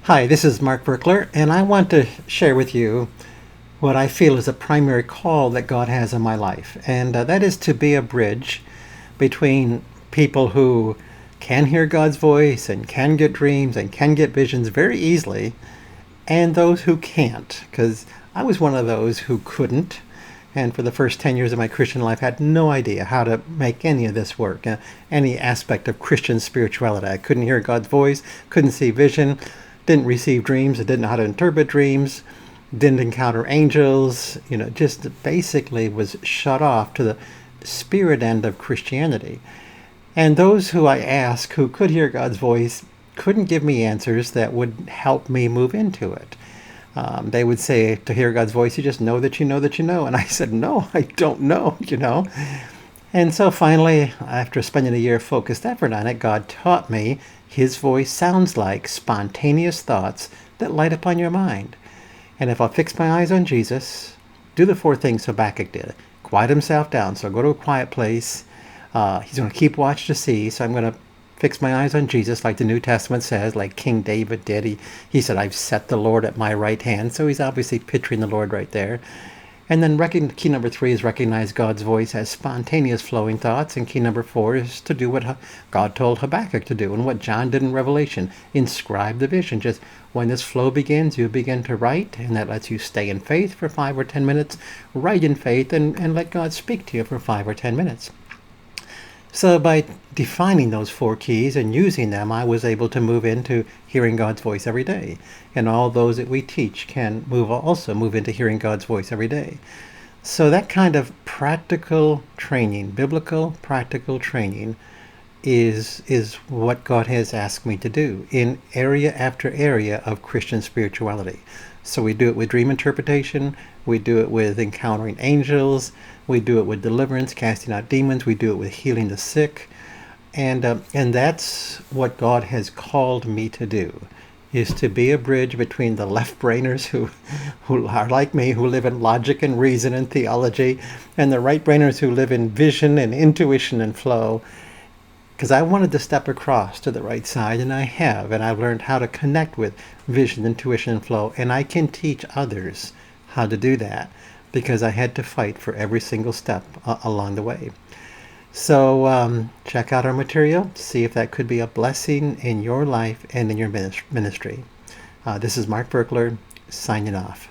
Hi, this is Mark Berkler, and I want to share with you what I feel is a primary call that God has in my life, and that is to be a bridge between people who can hear God's voice and can get dreams and can get visions very easily, and those who can't, because I was one of those who couldn't. And for the first 10 years of my Christian life, had no idea how to make any of this work, any aspect of Christian spirituality. I couldn't hear God's voice, couldn't see vision, didn't receive dreams, I didn't know how to interpret dreams, didn't encounter angels, just basically was shut off to the spirit end of Christianity. And those who I asked who could hear God's voice couldn't give me answers that would help me move into it. They would say to hear God's voice, you just know that you know that you know. And I said, no, I don't know. And so finally, after spending a year of focused effort on it, God taught me his voice sounds like spontaneous thoughts that light upon your mind. And if I fix my eyes on Jesus, do the four things Habakkuk did. Quiet himself down. So go to a quiet place. He's going to keep watch to see. So I'm going to fix my eyes on Jesus, like the New Testament says, like King David did. He said, I've set the Lord at my right hand. So he's obviously picturing the Lord right there. And then key number 3 is recognize God's voice as spontaneous flowing thoughts. And key number 4 is to do what God told Habakkuk to do and what John did in Revelation. Inscribe the vision. Just when this flow begins, you begin to write, and that lets you stay in faith for 5 or 10 minutes. Write in faith and let God speak to you for 5 or 10 minutes. So by defining those 4 keys and using them, I was able to move into hearing God's voice every day. And all those that we teach can also move into hearing God's voice every day. So that kind of practical training, biblical practical training, is what God has asked me to do in area after area of Christian spirituality. So we do it with dream interpretation, we do it with encountering angels, we do it with deliverance, casting out demons, we do it with healing the sick, and that's what God has called me to do, is to be a bridge between the left-brainers who are like me, who live in logic and reason and theology, and the right-brainers who live in vision and intuition and flow. Because I wanted to step across to the right side, and I have, and I've learned how to connect with vision, intuition, and flow, and I can teach others how to do that because I had to fight for every single step along the way. So check out our material, see if that could be a blessing in your life and in your ministry. This is Mark Berkler, signing off.